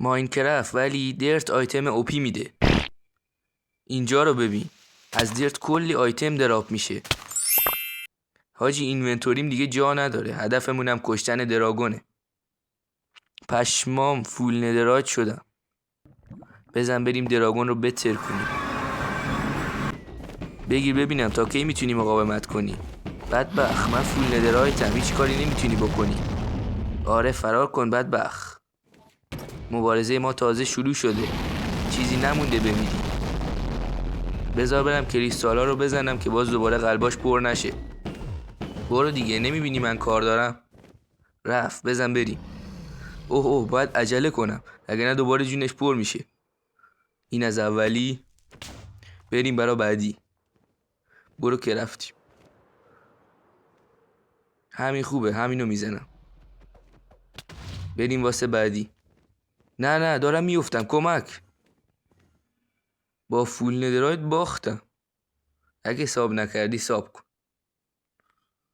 ماینکرافت ولی درت آیتم اوپی میده. اینجا رو ببین، از درت کلی آیتم دراپ میشه. حاجی اینونتوریم دیگه جا نداره. هدفمونم کشتن دراگونه. پشمام فول ندراج شدم. بزن بریم دراگون رو بتر کنیم. بگیر ببینم تا کی میتونی مقاومت کنی. بدبخت من فول ندرایتم، هیچ کاری نمیتونی بکنی. آره فرار کن بدبخت. مبارزه ما تازه شروع شده، چیزی نمونده بمیری. بذار برم کریستالا رو بزنم که باز دوباره قلباش پر نشه. برو دیگه، نمیبینی من کار دارم؟ رفت، بزن بریم. اوه باید عجله کنم اگه نه دوباره جونش پر میشه. این از اولی. بریم برا بعدی. برو که رفتیم. همین خوبه، همینو میزنم. بریم واسه بعدی. نه دارم میفتم، کمک. با فول ندرایت باختم. اگه حساب نکردی حساب کن.